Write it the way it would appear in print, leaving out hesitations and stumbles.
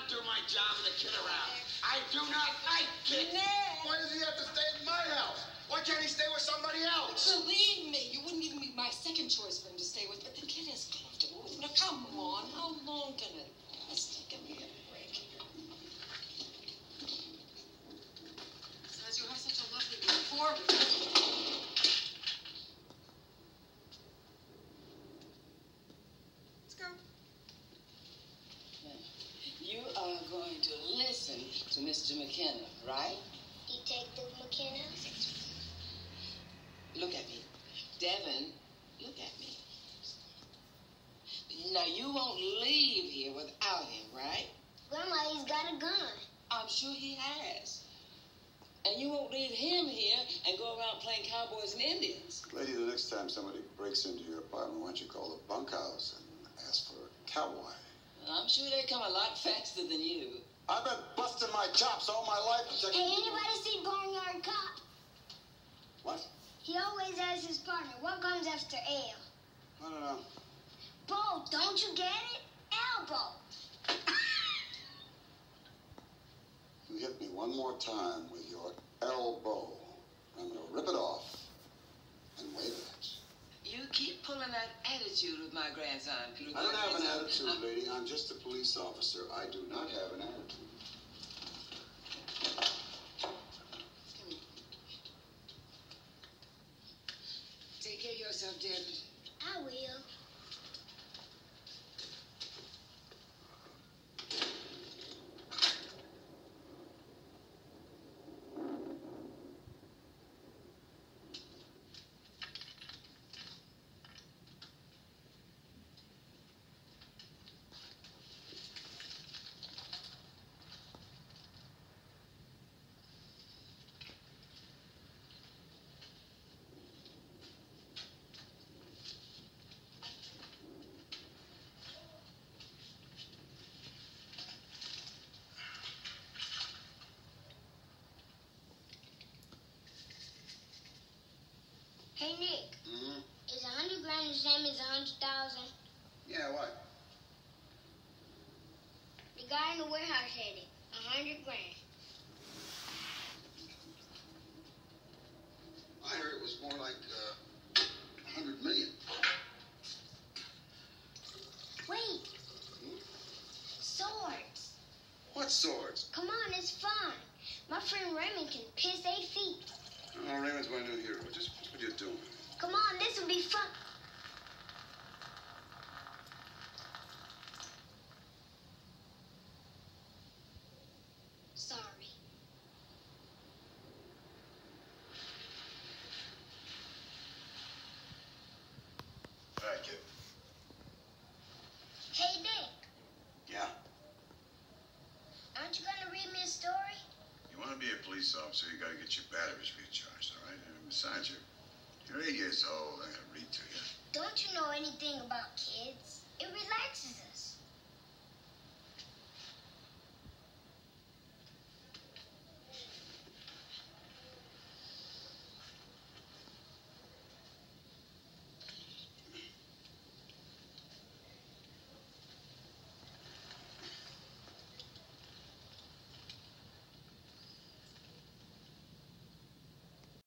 not do my job with the kid around. I do not like kids. Why does he have to stay at my house? Why can't he stay with somebody else? Believe me, you wouldn't even be my second choice for him to stay with, but the kid is comfortable with him. Now, come on, how long can it last? Give me a break. Besides, you have such a lovely rapport with him. Let's go. You are going to listen to Mr. McKenna, right? Detective McKenna? Look at me. Devin, look at me. Now, you won't leave here without him, right? Grandma, he's got a gun. I'm sure he has. And you won't leave him here and go around playing cowboys and Indians. Lady, the next time somebody breaks into your apartment, why don't you call the bunkhouse and ask for a cowboy? I'm sure they come a lot faster than you. I've been busting my chops all my life. Hey, anybody see Barnyard Cop? What? He always asks his partner, what comes after ale? I don't know. Bo, don't you get it? Elbow. You hit me one more time with your elbow. I'm going to rip it off and wave it. You keep pulling that attitude with my grandson. I don't have an attitude, lady. I'm just a police officer. I do not have an attitude. Take care of yourself, Devin. I will. Hey, Nick. Mm-hmm. Is 100 grand the same as 100,000? Yeah, what? The guy in the warehouse said it. 100 grand. I heard it was more like 100 million. Wait. Swords. What swords? Come on, it's fun. My friend Raymond can piss 8 feet. Oh, Raymond's my new hero. Just what you're doing. Come on, this will be fun. Sorry. All right, kid. Hey, Nick. Yeah. Aren't you going to read me a story? You want to be a police officer, you got to get your batteries recharged, all right? And besides, you're 8 years old. I'm going to read to you. Don't you know anything about kids? It relaxes us.